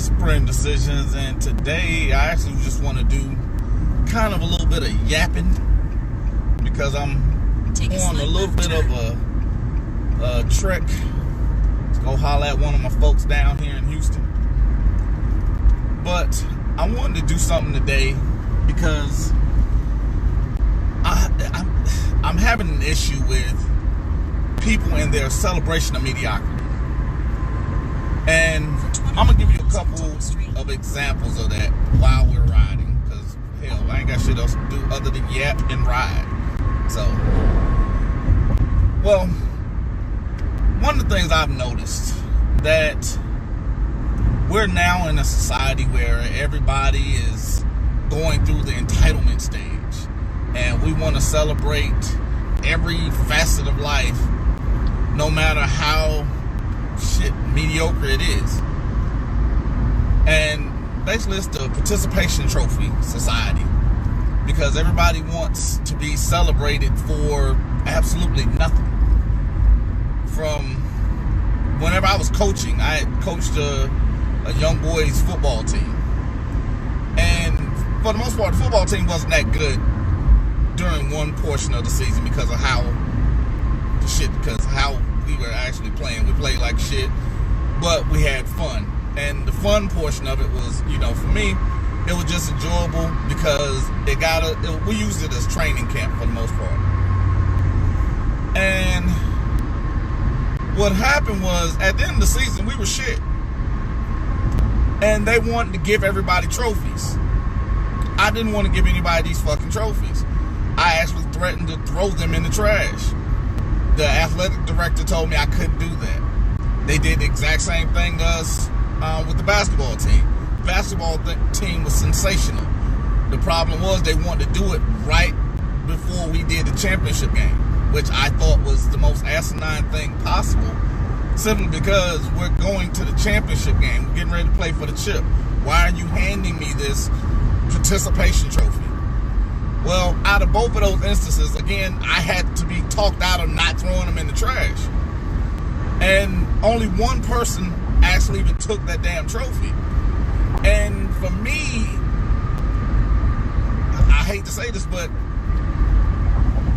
boy Spring Decisions, and today I actually just want to do kind of a little bit of yapping because I'm on a little bit of a trek to go holler at one of my folks down here in Houston. But I wanted to do something today because I'm having an issue with people and their celebration of mediocrity. And I'm going to give you a couple of examples of that while we're riding. Because, hell, I ain't got shit else to do other than yap and ride. So, well, one of the things I've noticed that we're now in a society where everybody is going through the entitlement stage. And we want to celebrate every facet of life, no matter how mediocre it is. And basically it's the participation trophy society, because everybody wants to be celebrated for absolutely nothing. From whenever I was coaching, I had coached a young boys football team, and for the most part the football team wasn't that good during one portion of the season because of how we were actually playing. We played like shit, but we had fun. And the fun portion of it was, for me, it was just enjoyable because we used it as training camp for the most part. And what happened was, at the end of the season, we were shit. And they wanted to give everybody trophies. I didn't want to give anybody these fucking trophies. I actually threatened to throw them in the trash. The athletic director told me I couldn't do that. They did the exact same thing to us with the basketball team. The basketball team was sensational. The problem was they wanted to do it right before we did the championship game, which I thought was the most asinine thing possible, simply because we're going to the championship game. We're getting ready to play for the chip. Why are you handing me this participation trophy? Well, out of both of those instances, again, I had to be talked out of not throwing them in the trash. And only one person actually even took that damn trophy. And for me, I hate to say this, but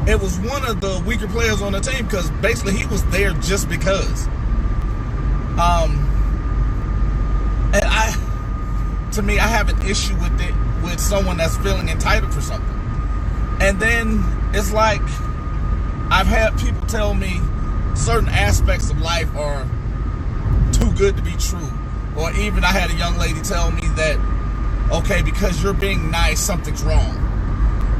it was one of the weaker players on the team, because basically he was there just because. And to me, I have an issue with it, with someone that's feeling entitled for something. And then it's like, I've had people tell me certain aspects of life are too good to be true. Or even I had a young lady tell me that, okay, because you're being nice, something's wrong.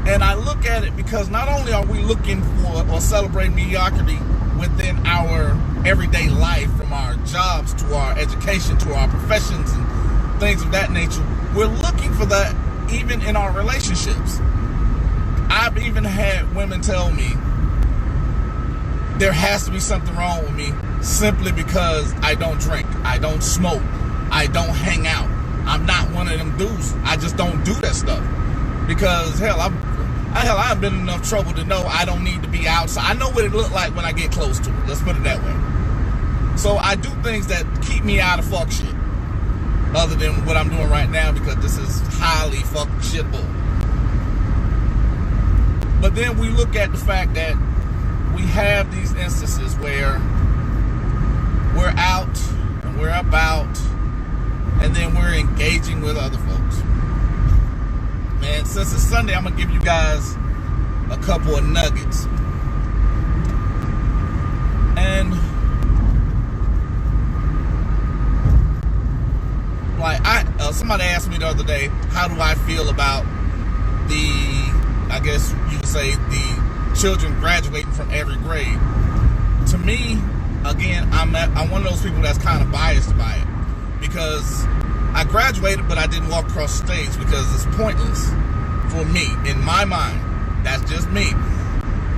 And I look at it because not only are we looking for or celebrating mediocrity within our everyday life, from our jobs to our education to our professions and things of that nature, we're looking for that even in our relationships. I've even had women tell me there has to be something wrong with me simply because I don't drink, I don't smoke, I don't hang out. I'm not one of them dudes. I just don't do that stuff. Because I've been in enough trouble to know I don't need to be outside. I know what it looked like when I get close to it. Let's put it that way. So I do things that keep me out of fuck shit, other than what I'm doing right now, because this is highly fuck shitable. But then we look at the fact that we have these instances where we're out and we're about, and then we're engaging with other folks. Man, since it's Sunday, I'm going to give you guys a couple of nuggets. And like somebody asked me the other day, how do I feel about I guess you could say, the children graduating from every grade? To me, again, I'm one of those people that's kind of biased by it, because I graduated, but I didn't walk across the stage because it's pointless for me, in my mind. That's just me.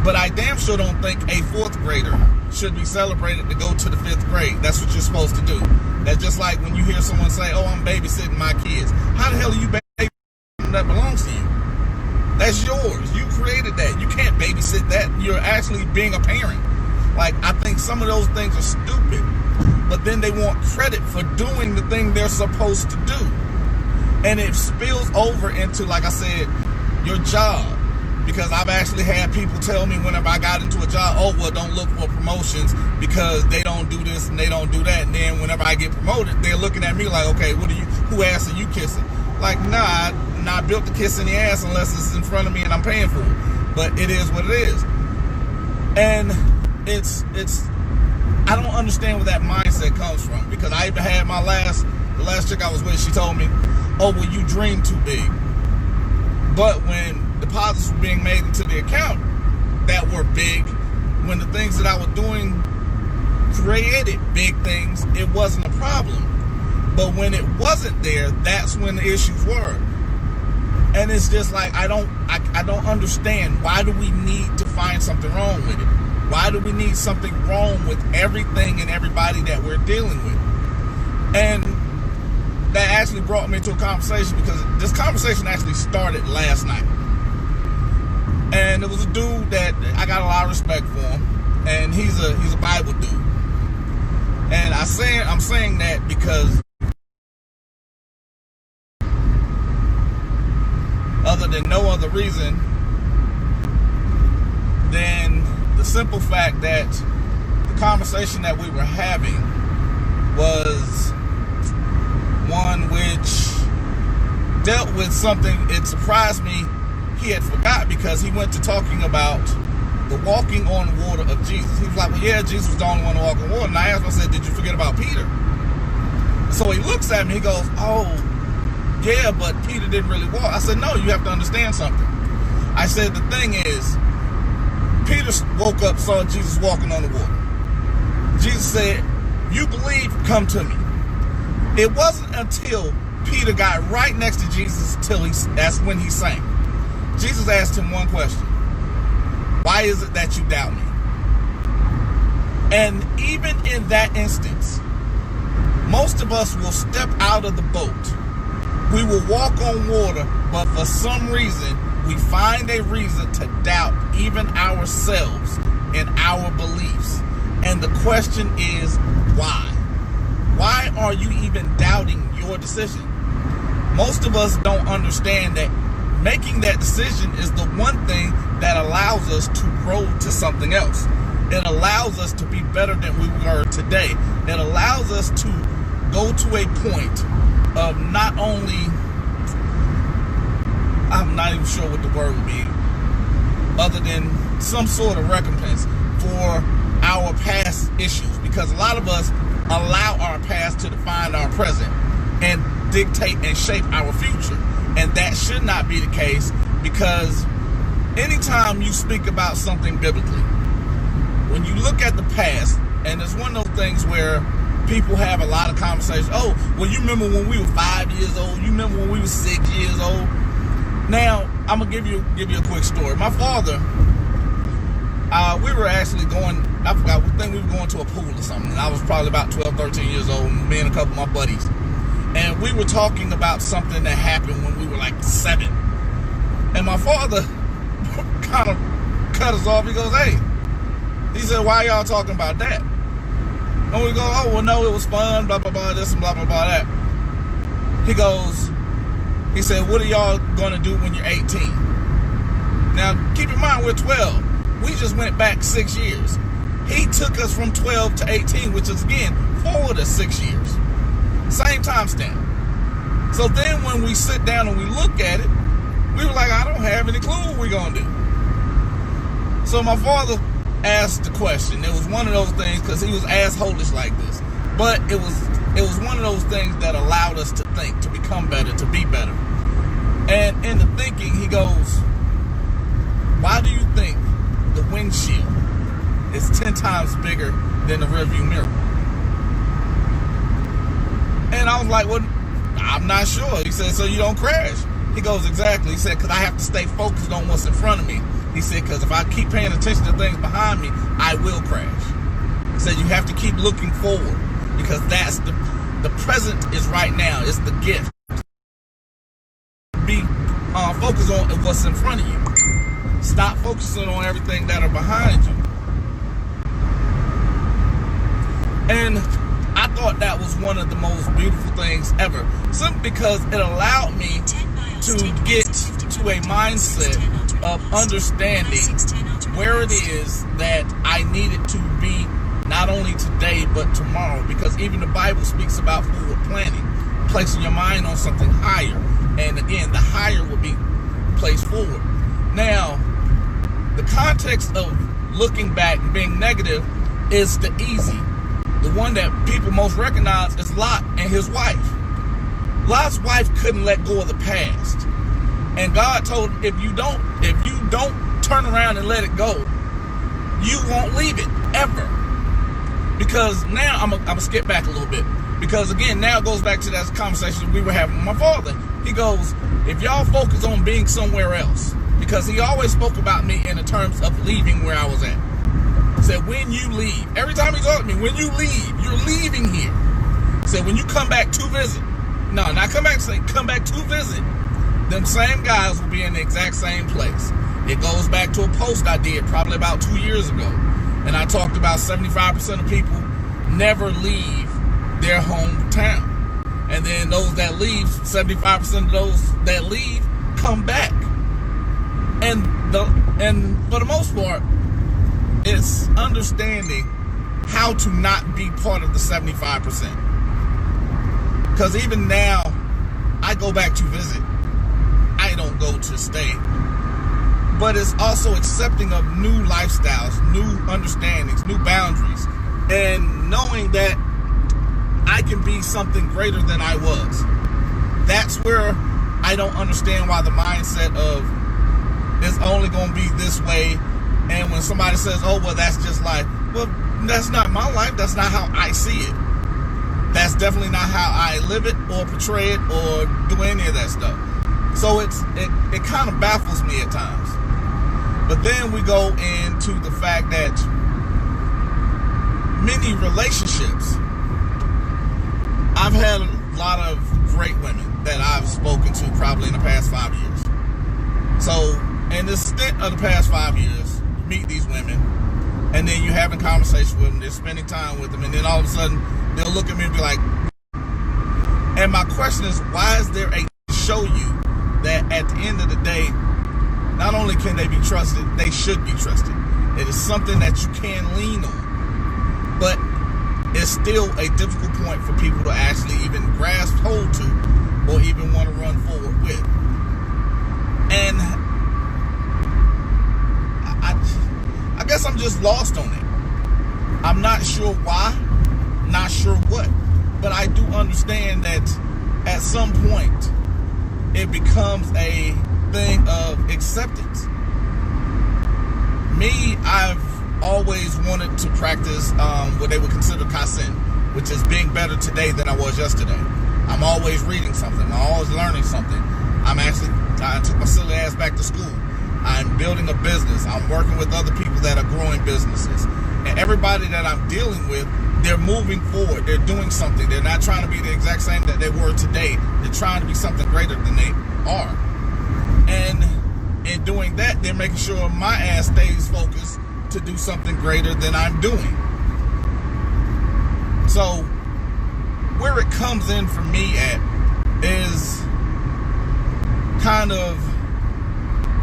But I damn sure don't think a fourth grader should be celebrated to go to the fifth grade. That's what you're supposed to do. That's just like when you hear someone say, oh, I'm babysitting my kids. How the hell are you babysitting something that belongs to you? That's yours. You created that. You can't babysit that. You're actually being a parent. Like, I think some of those things are stupid. but then they want credit for doing the thing they're supposed to do. And it spills over into, like I said, your job. Because I've actually had people tell me whenever I got into a job, oh, well, don't look for promotions because they don't do this and they don't do that. And then whenever I get promoted, they're looking at me like, okay, who ass are you kissing? Like, nah, I'm not built to kiss any ass unless it's in front of me and I'm paying for it. But it is what it is. And I don't understand where that mindset comes from. Because I even had the last chick I was with, she told me, oh, well, you dream too big. But when deposits were being made into the account that were big, when the things that I was doing created big things, it wasn't a problem. But when it wasn't there, that's when the issues were. And it's just like, I don't understand. Why do we need to find something wrong with it? Why do we need something wrong with everything and everybody that we're dealing with? And that actually brought me to a conversation, because this conversation actually started last night. And it was a dude that I got a lot of respect for him, and he's a Bible dude. And I'm saying that because other than no other reason than the simple fact that the conversation that we were having was one which dealt with something. It surprised me he had forgot, because he went to talking about the walking on water of Jesus. He was like, well, yeah, Jesus was the only one to walk on water. And I asked him, I said, did you forget about Peter? So he looks at me, he goes, oh, yeah, but Peter didn't really walk. I said, no, you have to understand something. I said, the thing is, Peter woke up, saw Jesus walking on the water. Jesus said, you believe, come to me. It wasn't until Peter got right next to Jesus that's when he sank. Jesus asked him one question. Why is it that you doubt me? And even in that instance, most of us will step out of the boat. We will walk on water, but for some reason, we find a reason to doubt even ourselves and our beliefs. And the question is, why? Why are you even doubting your decision? Most of us don't understand that making that decision is the one thing that allows us to grow to something else. It allows us to be better than we were today. It allows us to go to a point of not only, I'm not even sure what the word would be, other than some sort of recompense for our past issues. Because a lot of us allow our past to define our present and dictate and shape our future. And that should not be the case, because anytime you speak about something biblically, when you look at the past, and it's one of those things where people have a lot of conversations. Oh, well, you remember when we were 5 years old? You remember when we were 6 years old? Now, I'm gonna give you a quick story. My father, we were actually going, I think we were going to a pool or something. I was probably about 12, 13 years old, me and a couple of my buddies. And we were talking about something that happened when we were like 7. And my father kind of cut us off. He goes, hey, he said, why y'all talking about that? And we go, oh, well, no, it was fun, blah, blah, blah, this and blah, blah, blah, that. He said, what are y'all going to do when you're 18? Now, keep in mind, we're 12. We just went back 6 years. He took us from 12 to 18, which is, again, 4 to 6 years. Same time stamp. So then when we sit down and we look at it, we were like, I don't have any clue what we're going to do. So my father asked the question. It was one of those things, because he was assholish like this. But it was one of those things that allowed us to think, to become better, to be better. And in the thinking, he goes, why do you think the windshield is 10 times bigger than the rearview mirror? And I was like, well, I'm not sure. He said, so you don't crash? He goes, exactly. He said, because I have to stay focused on what's in front of me. He said, because if I keep paying attention to things behind me, I will crash. He said, you have to keep looking forward, because that's the present is right now. It's the gift. Be focused on what's in front of you. Stop focusing on everything that are behind you. And I thought that was one of the most beautiful things ever, simply because it allowed me to get to a mindset of understanding where it is that I needed to be, not only today but tomorrow, because even the Bible speaks about forward planning, placing your mind on something higher, and again, the higher will be placed forward. Now, the context of looking back and being negative is the easy. The one that people most recognize is Lot and his wife. Lot's wife couldn't let go of the past, and God told him, if you don't turn around and let it go, you won't leave it ever. Because now I'm gonna skip back a little bit, because again, now it goes back to that conversation we were having with my father. He goes, if y'all focus on being somewhere else, because he always spoke about me in the terms of leaving where I was at. He said, when you leave, every time he told me, when you leave, you're leaving here. He said, when you come back to visit, no, not come back, say come back to visit, them same guys will be in the exact same place. It goes back to a post I did probably about 2 years ago. And I talked about 75% of people never leave their hometown. And then those that leave, 75% of those that leave come back. And for the most part, it's understanding how to not be part of the 75%. Because even now, I go back to visit. I don't go to stay. But it's also accepting of new lifestyles, new understandings, new boundaries, and knowing that I can be something greater than I was. That's where I don't understand why the mindset of it's only going to be this way. And when somebody says, oh, well, that's just life. Well, that's not my life. That's not how I see it. That's definitely not how I live it or portray it or do any of that stuff. So it kind of baffles me at times. But then we go into the fact that many relationships, I've had a lot of great women that I've spoken to probably in the past 5 years. So in the stint of the past 5 years, you meet these women, and then you're having conversations with them, they're spending time with them, and then all of a sudden, they'll look at me and be like, and my question is, why is there a show you that at the end of the day, not only can they be trusted, they should be trusted. It is something that you can lean on, but it's still a difficult point for people to actually even grasp hold to or even want to run forward with. And I guess I'm just lost on it. I'm not sure why, not sure what, but I do understand that at some point it becomes a thing of acceptance. Me, I've always wanted to practice what they would consider kaizen, which is being better today than I was yesterday. I'm always reading something. I'm always learning something. I took my silly ass back to school. I'm building a business. I'm working with other people that are growing businesses. And everybody that I'm dealing with, they're moving forward. They're doing something. They're not trying to be the exact same that they were today. They're trying to be something greater than they are. And in doing that, they're making sure my ass stays focused to do something greater than I'm doing. So where it comes in for me at is kind of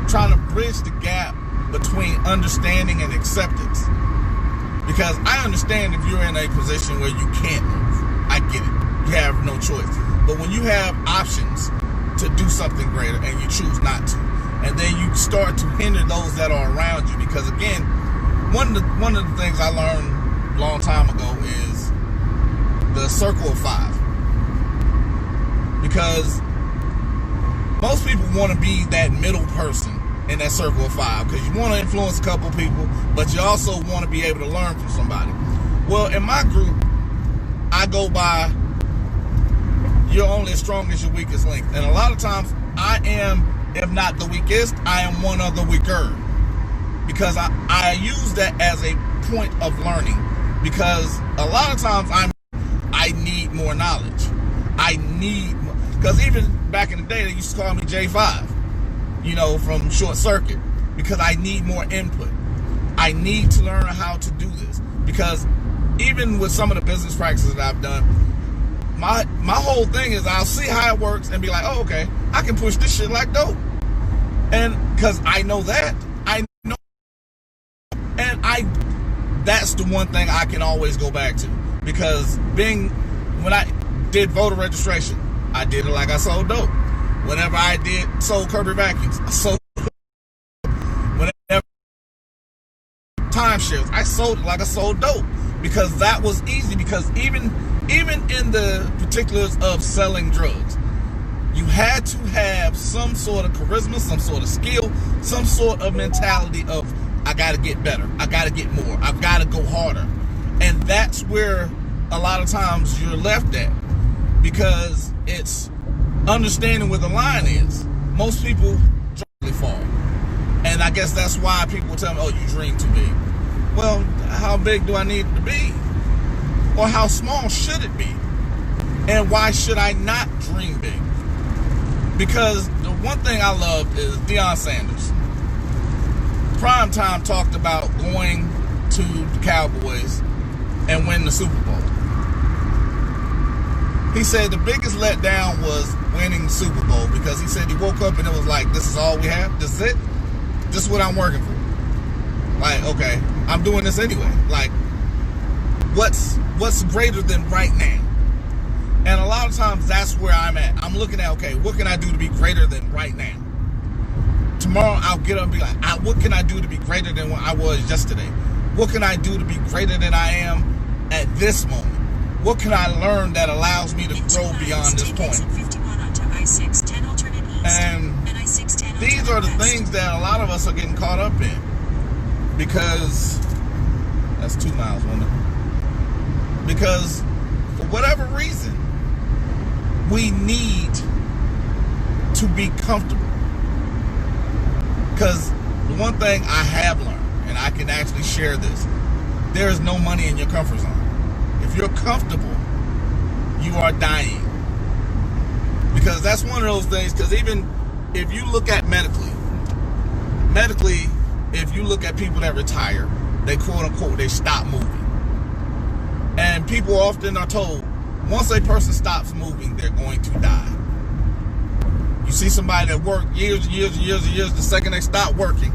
trying to bridge the gap between understanding and acceptance. Because I understand if you're in a position where you can't move. I get it. You have no choice. But when you have options to do something greater and you choose not to, and then you start to hinder those that are around you, because again, one of the things I learned a long time ago is the circle of five. Because most people want to be that middle person in that circle of five, because you want to influence a couple people, but you also want to be able to learn from somebody. Well, in my group, I go by, you're only as strong as your weakest link. And a lot of times, I am, if not the weakest, I am one of the weaker. Because I use that as a point of learning. Because a lot of times, I need more knowledge. I need, because even back in the day, they used to call me J5, you know, from Short Circuit, because I need more input. I need to learn how to do this, because even with some of the business practices that I've done, my whole thing is I'll see how it works and be like, oh, okay, I can push this shit like dope. And because I know that, that's the one thing I can always go back to. Because when I did voter registration, I did it like I sold dope. Whenever I sold Kirby vacuums, I sold. Whenever timeshares, I sold it like I sold dope, because that was easy. Because even in the particulars of selling drugs, you had to have some sort of charisma, some sort of skill, some sort of mentality of, I gotta get better, I gotta get more, I've gotta go harder. And that's where a lot of times you're left at, because it's understanding where the line is. Most people drastically fall. And I guess that's why people tell me, oh, you dream too big. Well, how big do I need it to be? Or how small should it be? And why should I not dream big? Because the one thing I love is Deion Sanders. Primetime talked about going to the Cowboys and win the Super Bowl. He said the biggest letdown was winning the Super Bowl, because he said he woke up and it was like, this is all we have? This is it? This is what I'm working for? Like, okay, I'm doing this anyway. Like, what's greater than right now? And a lot of times that's where I'm at. I'm looking at, okay, what can I do to be greater than right now? Tomorrow I'll get up and be like, what can I do to be greater than what I was yesterday? What can I do to be greater than I am at this moment? What can I learn that allows me to grow beyond this point? And these are the things that a lot of us are getting caught up in, because that's 2 miles, wasn't it? Because for whatever reason, we need to be comfortable. Because the one thing I have learned, and I can actually share this, there is no money in your comfort zone. If you're comfortable, you are dying. Because that's one of those things, because even if you look at medically, if you look at people that retire, they quote unquote, they stop moving. And people often are told, once a person stops moving, they're going to die. You see somebody that worked years, the second they stop working,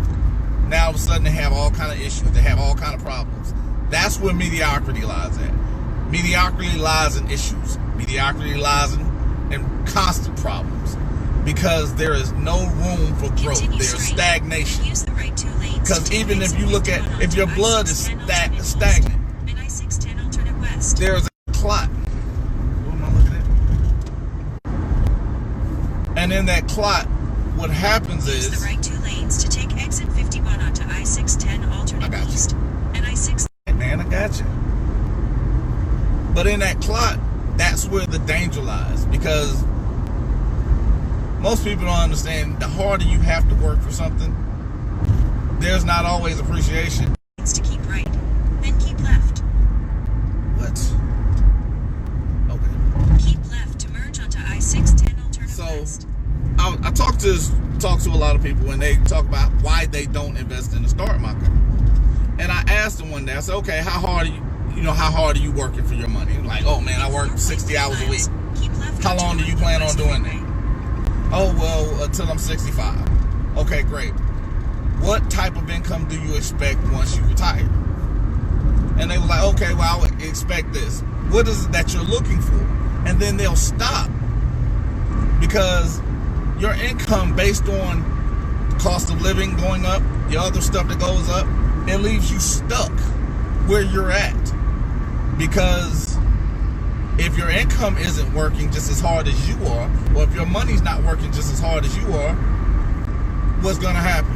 now all of a sudden they have all kind of issues, they have all kind of problems. That's where mediocrity lies at. Mediocrity lies in issues. Mediocrity lies in constant problems, because there is no room for growth. There's stagnation. Because even if you look at, if your blood is stagnant, there's a clot. What am I looking at? And in that clot, what happens is, the right 2 lanes to take exit 51 onto I-610 alternate east and I-6. Man, I got you. But in that clot, that's where the danger lies, because most people don't understand, the harder you have to work for something, there's not always appreciation. To keep right, then keep left. What? Okay. Keep left to merge onto I-610 alternate west. I talk to a lot of people when they talk about why they don't invest in the stock market. And I asked them one day, I said, okay, how hard are you working for your money? Like, oh man, I work 60 hours a week. How long do you plan on doing that? Oh, well, until I'm 65. Okay, great. What type of income do you expect once you retire? And they were like, okay, well, I would expect this. What is it that you're looking for? And then they'll stop, because your income based on cost of living going up, your other stuff that goes up, it leaves you stuck where you're at. Because if your income isn't working just as hard as you are, or if your money's not working just as hard as you are, what's going to happen?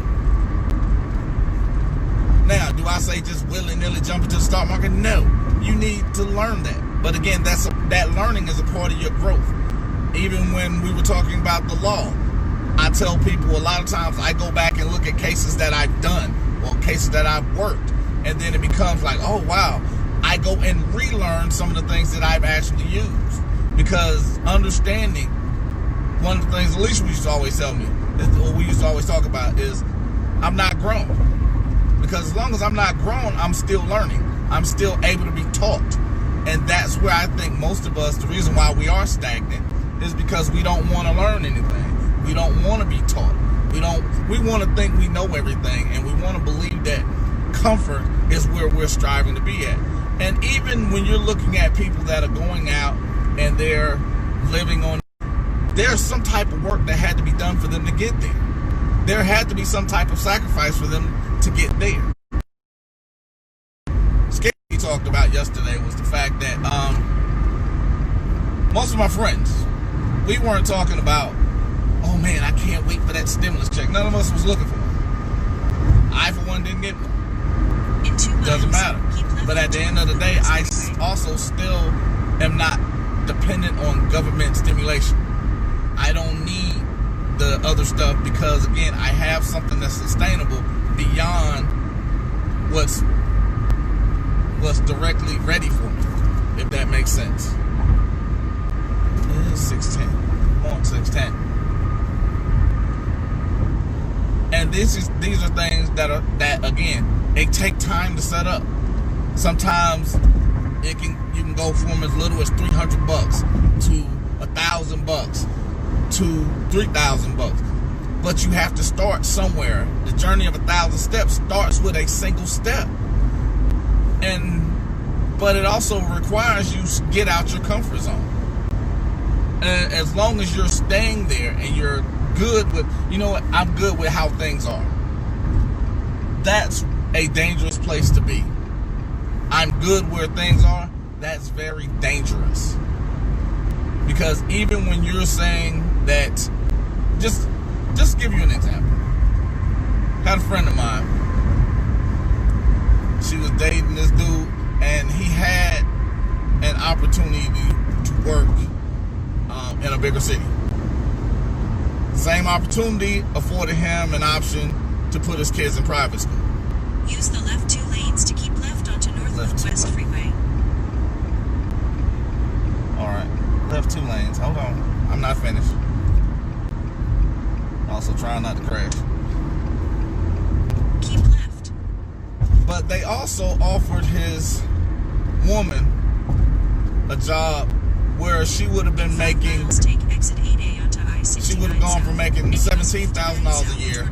Now, do I say just willy-nilly jump into the stock market? No. You need to learn that. But again, that learning is a part of your growth. Even when we were talking about the law, I tell people a lot of times I go back and look at cases that I've done, or cases that I've worked, and then it becomes like, oh wow, I go and relearn some of the things that I've actually used. Because understanding, one of the things Alicia used to always tell me, what we used to always talk about is, I'm not grown. Because as long as I'm not grown, I'm still learning. I'm still able to be taught. And that's where I think most of us, the reason why we are stagnant is because we don't want to learn anything. We don't want to be taught. We want to think we know everything, and we want to believe that comfort is where we're striving to be at. And even when you're looking at people that are going out and they're living on, there's some type of work that had to be done for them to get there. There had to be some type of sacrifice for them to get there. Scary we talked about yesterday was the fact that most of my friends, we weren't talking about, oh man, I can't wait for that stimulus check. None of us was looking for one. I, for one, didn't get one. Doesn't matter. But at the end of the day, I also still am not dependent on government stimulation. I don't need the other stuff because, again, I have something that's sustainable beyond what's directly ready for me, if that makes sense. It's 610. I'm on 610. And these are things that again, they take time to set up. Sometimes you can go from as little as $300 to $1,000 to $3,000. But you have to start somewhere. The journey of 1,000 steps starts with a single step. But it also requires you to get out your comfort zone. And as long as you're staying there and you're good with, you know what, I'm good with how things are. That's a dangerous place to be. I'm good where things are. That's very dangerous. Because even when you're saying that, just give you an example. Had a friend of mine. She was dating this dude, and he had an opportunity to work in a bigger city. Same opportunity afforded him an option to put his kids in private school. Use the left 2 lanes to keep left onto Northwood West Freeway. Alright, left 2 lanes. Hold on. I'm not finished. Also trying not to crash. Keep left. But they also offered his woman a job where she would have been making, take exit 8A onto I-69 she would have gone from making $17,000 a year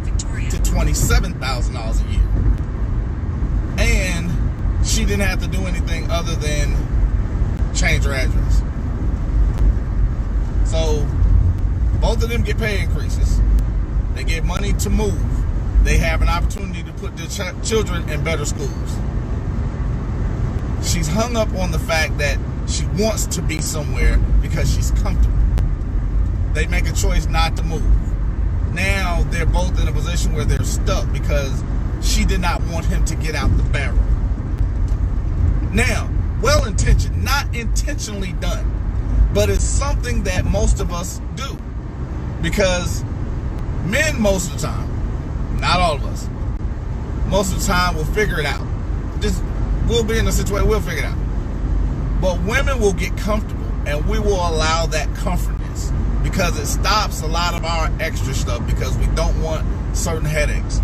to $27,000 a year. And she didn't have to do anything other than change her address. So both of them get pay increases. They get money to move. They have an opportunity to put their children in better schools. She's hung up on the fact that she wants to be somewhere because she's comfortable. They make a choice not to move. Now they're both in a position where they're stuck because she did not want him to get out the barrel. Now, well-intentioned, not intentionally done, but it's something that most of us do. Because men, most of the time, not all of us, most of the time will figure it out. We'll be in a situation, we'll figure it out. But women will get comfortable, and we will allow that comfortness because it stops a lot of our extra stuff because we don't want certain headaches.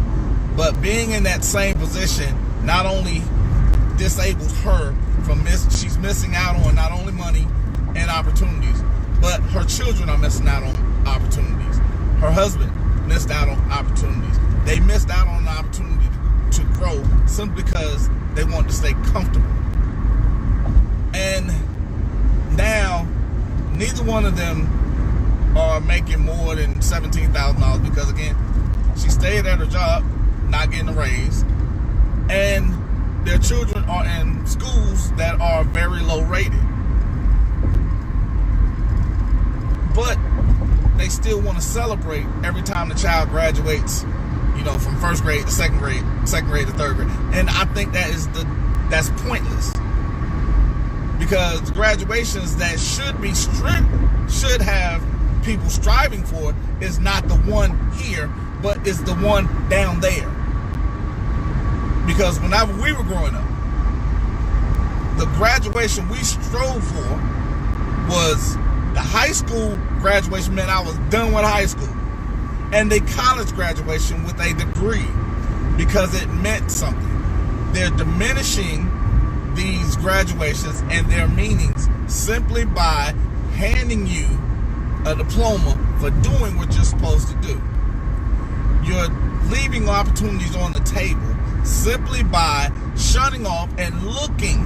But being in that same position not only disables her from she's missing out on not only money and opportunities, but her children are missing out on opportunities. Her husband missed out on opportunities. They missed out on the opportunity to grow simply because they wanted to stay comfortable. And now, neither one of them are making more than $17,000 because, again, she stayed at her job, not getting a raise, and their children are in schools that are very low rated. But they still want to celebrate every time the child graduates, you know, from first grade to second grade to third grade. And I think that's pointless. Because graduations that should have people striving for is not the one here, but is the one down there. Because whenever we were growing up, the graduation we strove for was the high school graduation meant I was done with high school, and the college graduation with a degree because it meant something. They're diminishing these graduations and their meanings simply by handing you a diploma for doing what you're supposed to do. You're leaving opportunities on the table simply by shutting off and looking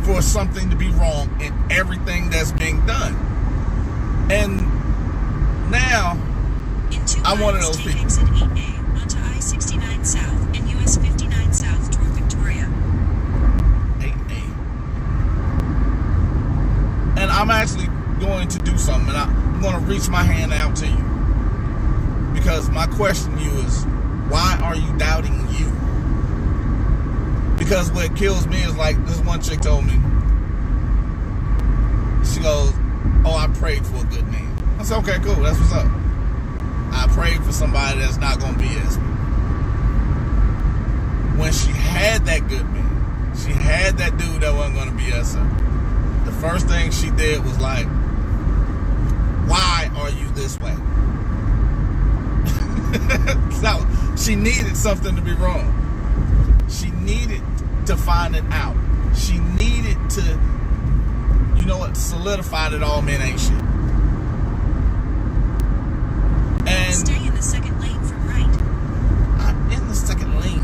for something to be wrong in everything that's being done. And now, I'm one of those people. Exit 8A onto I-69 South and US 59 South toward Victoria. 8A. And I'm actually going to do something, and I'm going to reach my hand out to you. Because my question to you is, why are you doubting you? Because what kills me is like this one chick told me, she goes, oh, I prayed for a good man. I said, okay, cool, that's what's up. I prayed for somebody that's not going to BS me. When she had that good man, she had that dude that wasn't going to BS her, the first thing she did was like, why are you this way? So she needed something to be wrong. She needed to find it out. She needed to, you know what, solidify that all men ain't shit. And stay in the second lane from right. I'm in the second lane.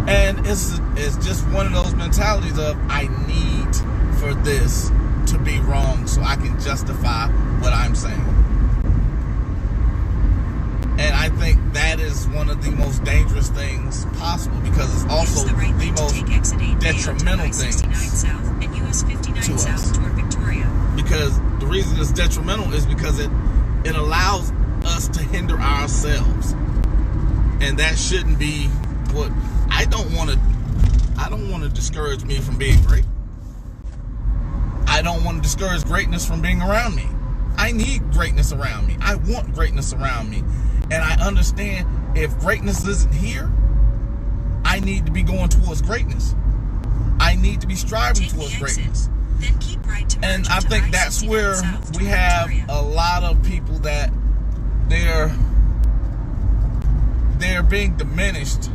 And it's just one of those mentalities of, I need for this to be wrong so I can justify what I'm saying. And I think that is one of the most dangerous things possible, because it's also the most detrimental thing to us. Because the reason it's detrimental is because it allows us to hinder ourselves, and that shouldn't be what I don't want to discourage me from being great. I don't want to discourage greatness from being around me. I need greatness around me. I want greatness around me. And I understand if greatness isn't here, I need to be going towards greatness. I need to be striving towards greatness. Then keep right to and I think that's where we have a lot of people that they're being diminished.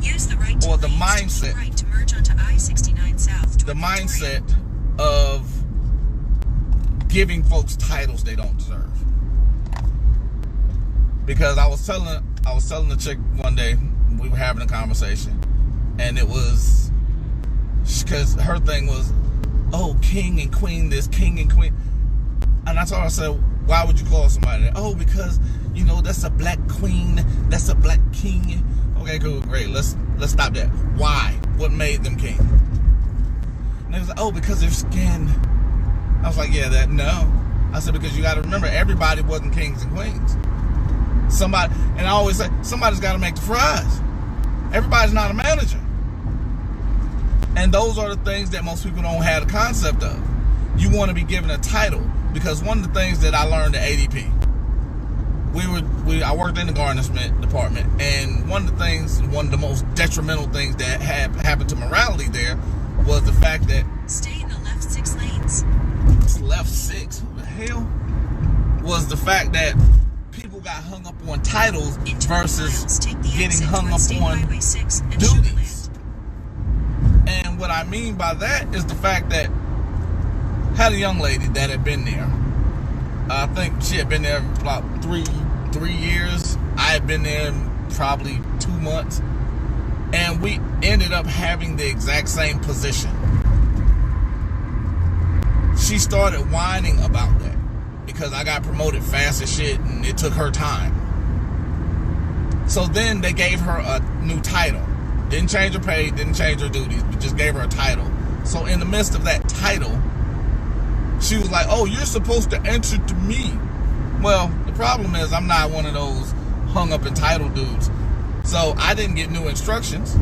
Use the right or the mindset. Right to merge onto I-69 South. The mindset of giving folks titles they don't deserve. Because I was telling the chick one day, we were having a conversation, and it was because her thing was, oh, king and queen this, king and queen. And I told her, I said, why would you call somebody that? Oh, because, you know, that's a black queen, that's a black king. Okay, cool, great, let's stop that. Why? What made them king? And they was like, oh, because their skin. I was like, yeah, no. I said, because you got to remember, everybody wasn't kings and queens. Somebody, and I always say, somebody's got to make the fries. Everybody's not a manager. And those are the things that most people don't have a concept of. You want to be given a title, because one of the things that I learned at ADP, I worked in the garnishment department, and one of the most detrimental things that happened to morality there was the fact that stay in the left 6 lanes. It's left 6. Who the hell? Was the fact that people got hung up on titles versus getting hung up on duties. And what I mean by that is the fact that I had a young lady that had been there. I think she had been there about three years. I had been there probably 2 months. And we ended up having the exact same position. She started whining about that because I got promoted fast as shit and it took her time. So then they gave her a new title. Didn't change her pay, didn't change her duties, but just gave her a title. So in the midst of that title, she was like, oh, you're supposed to answer to me. Well, the problem is I'm not one of those hung up in title dudes. So I didn't get new instructions.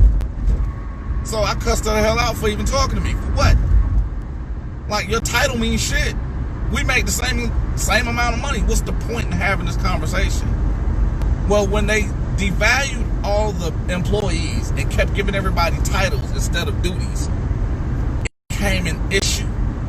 So I cussed her the hell out for even talking to me. For what? Like, your title means shit. We make the same amount of money. What's the point in having this conversation? Well, when they devalued all the employees and kept giving everybody titles instead of duties, it became an issue.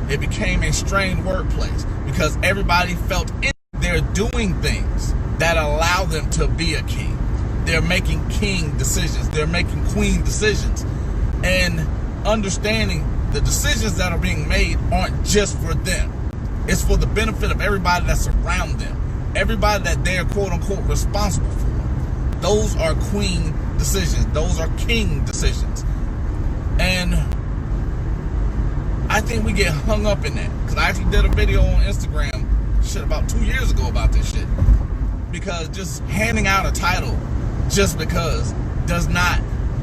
It became a strained workplace because everybody felt they're doing things that allow them to be a king. They're making king decisions. They're making queen decisions. and understanding the decisions that are being made aren't just for them. It's for the benefit of everybody that's around them, everybody that they're quote unquote responsible for. Those are queen decisions. Those are king decisions. And I think we get hung up in that, because I actually did a video on Instagram about 2 years ago about this shit, because just handing out a title just because does not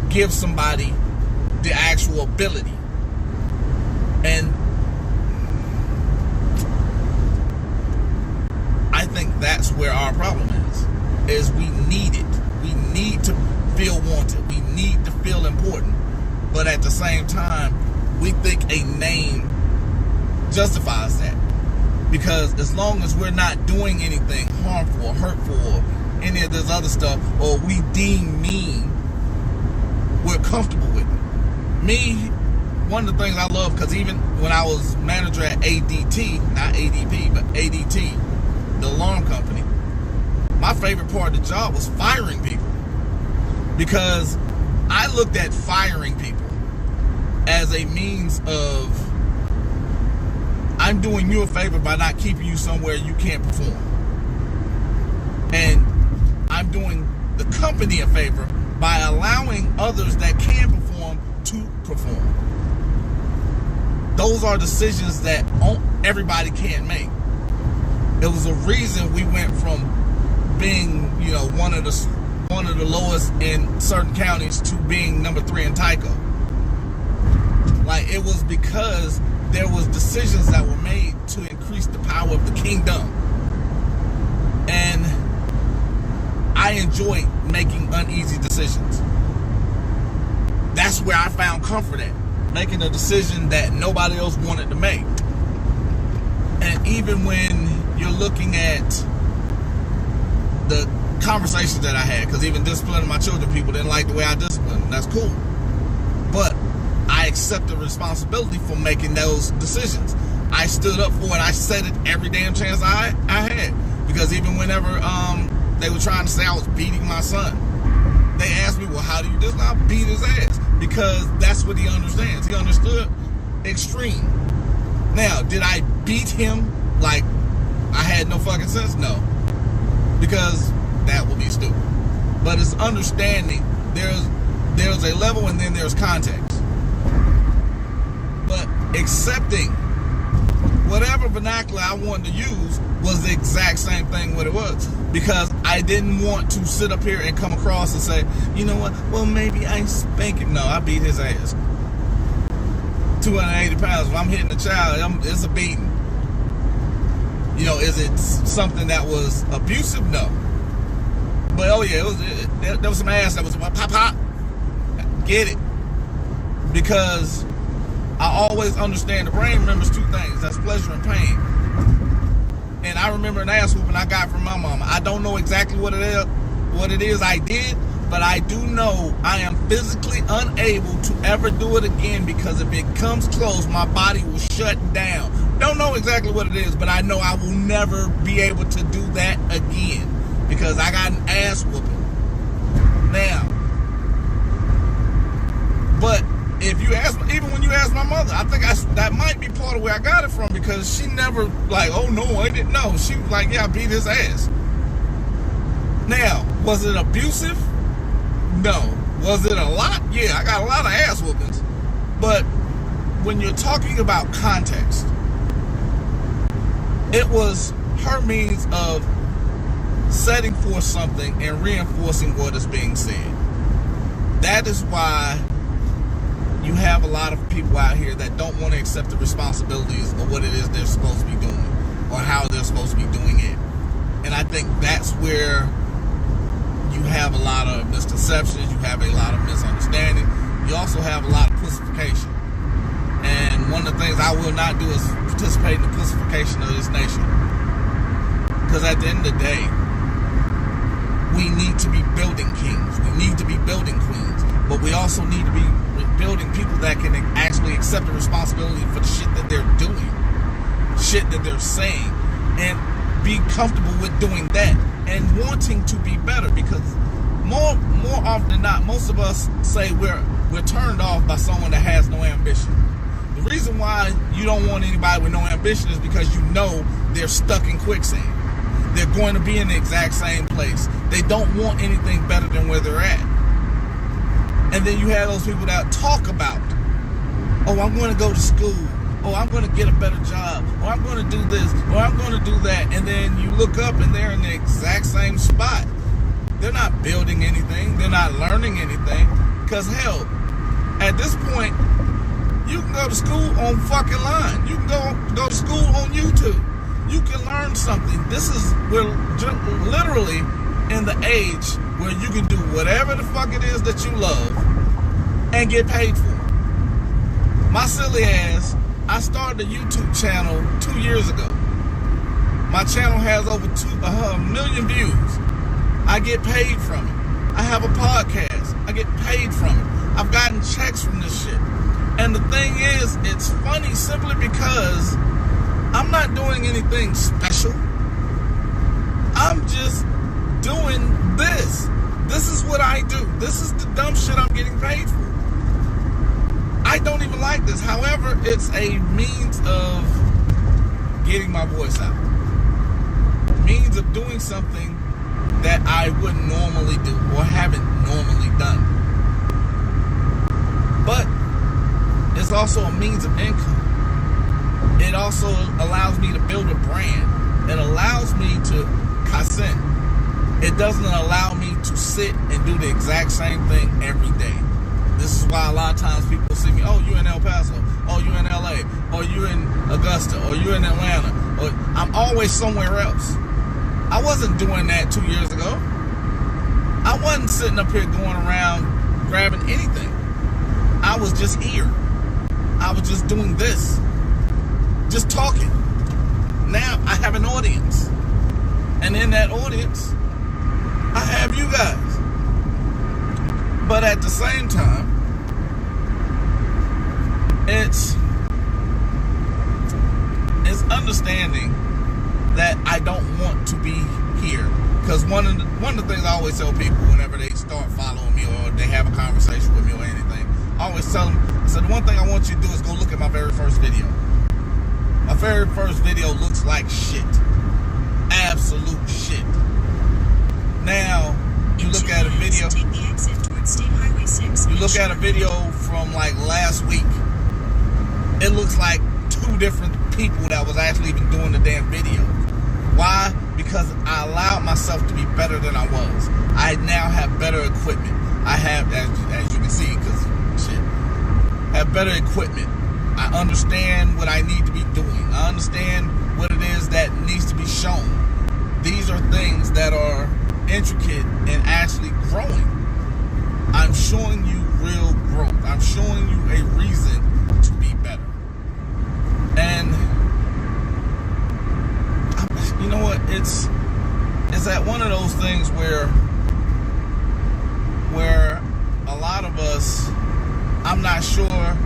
give somebody the actual ability. And I think that's where our problem is we need it. We need to feel wanted. We need to feel important. But at the same time, we think a name justifies that. Because as long as we're not doing anything harmful or hurtful or any of this other stuff, or we deem mean, we're comfortable with it. Me, one of the things I love, because even when I was manager at ADT, not ADP, but ADT, the alarm company, my favorite part of the job was firing people. Because I looked at firing people as a means of, I'm doing you a favor by not keeping you somewhere you can't perform. And I'm doing the company a favor by allowing others that can perform to perform. Those are decisions that everybody can't make. It was a reason we went from being, one of the lowest in certain counties to being number 3 in Tyco. Like, it was because there was decisions that were made to increase the power of the kingdom. And I enjoy making uneasy decisions. That's where I found comfort at, making a decision that nobody else wanted to make. And even when you're looking at the conversations that I had, because even disciplining my children, people didn't like the way I disciplined them. That's cool. But I accept the responsibility for making those decisions. I stood up for it. I said it every damn chance I had. Because even whenever they were trying to say I was beating my son, they asked me, well, how do you do this? I beat his ass. Because that's what he understands. He understood extreme. Now, did I beat him like I had no fucking sense? No. Because that would be stupid. But it's understanding there's a level and then there's context. But accepting whatever vernacular I wanted to use was the exact same thing what it was. Because I didn't want to sit up here and come across and say, you know what, well, maybe I spank him. No, I beat his ass. 280 pounds. If I'm hitting a child, it's a beating. Is it something that was abusive? No. But, oh yeah, there was some ass that was pop, pop. Get it. Because I always understand the brain remembers two things. That's pleasure and pain. And I remember an ass whooping I got from my mama. I don't know exactly what it is I did, but I do know I am physically unable to ever do it again, because if it comes close, my body will shut down. Don't know exactly what it is, but I know I will never be able to do that again, because I got an ass whooping. Now, but if you ask, even when you ask my mother, I think that might be part of where I got it from, because she never like, oh no, I didn't know. She was like, yeah, I beat his ass. Now, was it abusive? No. Was it a lot? Yeah, I got a lot of ass whoopings. But when you're talking about context, it was her means of setting forth something and reinforcing what is being said. That is why you have a lot of people out here that don't want to accept the responsibilities of what it is they're supposed to be doing, or how they're supposed to be doing it. And I think that's where you have a lot of misconceptions, you have a lot of misunderstanding, you also have a lot of pussification. And one of the things I will not do is participate in the pussification of this nation. Because at the end of the day, we need to be building kings, we need to be building queens, but we also need to be building people that can actually accept the responsibility for the shit that they're doing, shit that they're saying, and be comfortable with doing that and wanting to be better. Because more often than not, most of us say we're we're turned off by someone that has no ambition. The reason why you don't want anybody with no ambition is because you know they're stuck in quicksand. They're going to be in the exact same place. They don't want anything better than where they're at. And then you have those people that talk about, oh, I'm going to go to school. Oh, I'm going to get a better job. Or I'm going to do this. Or I'm going to do that. And then you look up and they're in the exact same spot. They're not building anything. They're not learning anything. Because hell, at this point, you can go to school on fucking line. You can go to school on YouTube. You can learn something. We're literally in the age where you can do whatever the fuck it is that you love and get paid for it. My silly ass, I started a YouTube channel 2 years ago. My channel has over 2 million views. I get paid from it. I have a podcast. I get paid from it. I've gotten checks from this shit. And the thing is, it's funny simply because I'm not doing anything special. I'm just doing this. This is what I do. This is the dumb shit I'm getting paid for. I don't even like this. However, it's a means of getting my voice out. Means of doing something that I wouldn't normally do or haven't normally done. But it's also a means of income. It also allows me to build a brand. It allows me to kassin. It doesn't allow me to sit and do the exact same thing every day. This is why a lot of times people see me, oh, you in El Paso, oh, you in LA, or you in Augusta, or you in Atlanta, or I'm always somewhere else. I wasn't doing that 2 years ago. I wasn't sitting up here going around grabbing anything. I was just here. I was just doing this. Just talking. Now I have an audience. And in that audience, I have you guys. But at the same time, it's understanding that I don't want to be here. Because one of the things I always tell people whenever they start following me or they have a conversation with me or anything, I always tell them, I said, the one thing I want you to do is go look at my very first video. My very first video looks like shit. Absolute shit. Now, you look at a video, you look at a video from like last week, it looks like 2 different people that was actually even doing the damn video. Why? Because I allowed myself to be better than I was. I now have better equipment. I have, as you can see, because shit, have better equipment. I understand what I need to be doing. I understand what it is that needs to be shown. These are things that are intricate and actually growing. I'm showing you real growth. I'm showing you a reason to be better. And you know what? It's at one of those things where a lot of us, I'm not sure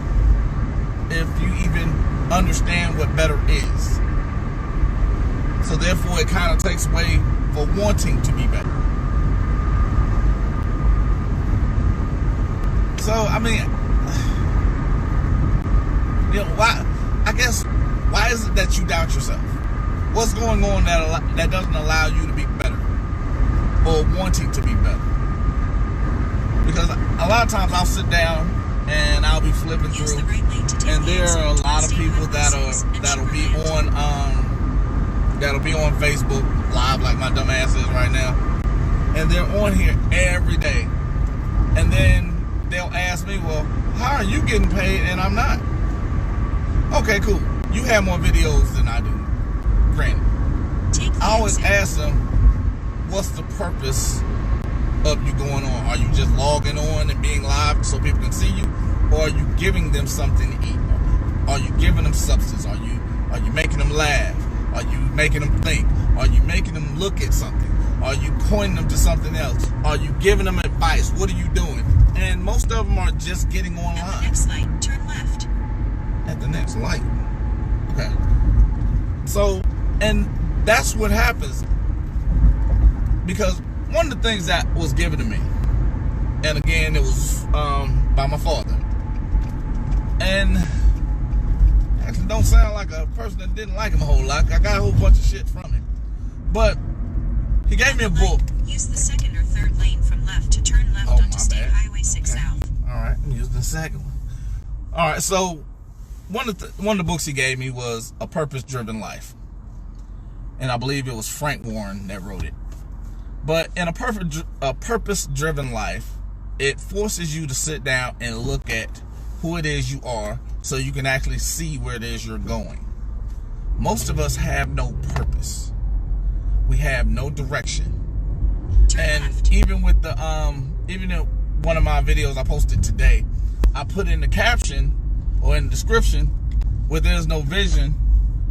if you even understand what better is. So therefore it kind of takes away for wanting to be better. So I mean, you know, why is it that you doubt yourself? What's going on that doesn't allow you to be better or wanting to be better? Because a lot of times I'll sit down and I'll be flipping through, and there are a lot of people that'll be on Facebook Live like my dumb ass is right now, and they're on here every day, and then they'll ask me, well, how are you getting paid and I'm not? Okay, cool. You have more videos than I do. Granted. I always ask them, what's the purpose of you going on? Are you just logging on and being live so people can see you? Or are you giving them something to eat? Are you giving them substance? Are you making them laugh? Are you making them think? Are you making them look at something? Are you pointing them to something else? Are you giving them advice? What are you doing? And most of them are just getting online. At the next light, turn left. At the next light. Okay. So, and that's what happens. Because one of the things that was given to me, and again, it was by my father. And actually don't sound like a person that didn't like him a whole lot. I got a whole bunch of shit from him. But he gave me a book. Use the second or third lane from left to turn left onto State Highway 6 South. All right, I'm using the second one. All right, so one of the books he gave me was A Purpose-Driven Life. And I believe it was Frank Warren that wrote it. But in a purpose-driven life, it forces you to sit down and look at who it is you are so you can actually see where it is you're going. Most of us have no purpose. We have no direction. And even with the even in one of my videos I posted today, I put in the caption or in the description, where there's no vision,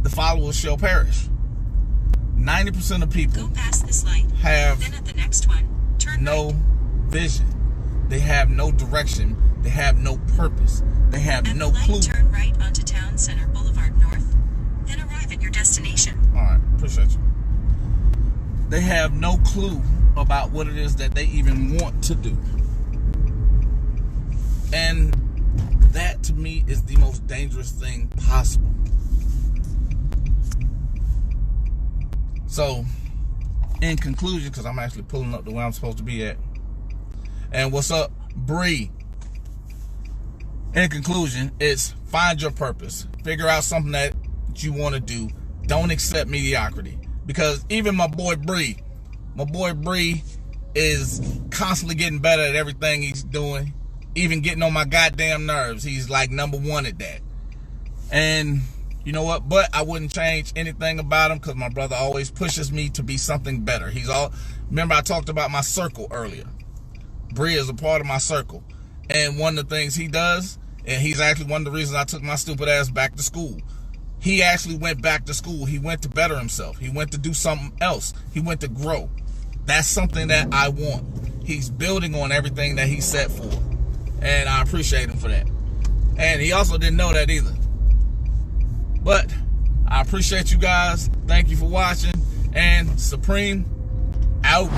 the followers shall perish. 90% of people go past this light, have then at the next one, turn no right. vision. They have no direction. They have no purpose. They have At no the light, clue. turn right onto Town Center Boulevard North, then arrive at your destination. All right, appreciate you. They have no clue about what it is that they even want to do. And that to me is the most dangerous thing possible. So, in conclusion, because I'm actually pulling up to where I'm supposed to be at. And what's up, Bree? In conclusion, it's find your purpose. Figure out something that you want to do. Don't accept mediocrity. Because even my boy Bree is constantly getting better at everything he's doing. Even getting on my goddamn nerves. He's like #1 at that. And you know what? But I wouldn't change anything about him because my brother always pushes me to be something better. Remember I talked about my circle earlier. Bree is a part of my circle. And one of the things he does, and he's actually one of the reasons I took my stupid ass back to school. He actually went back to school. He went to better himself. He went to do something else. He went to grow. That's something that I want. He's building on everything that he set for. And I appreciate him for that. And he also didn't know that either. But I appreciate you guys. Thank you for watching. And Supreme out.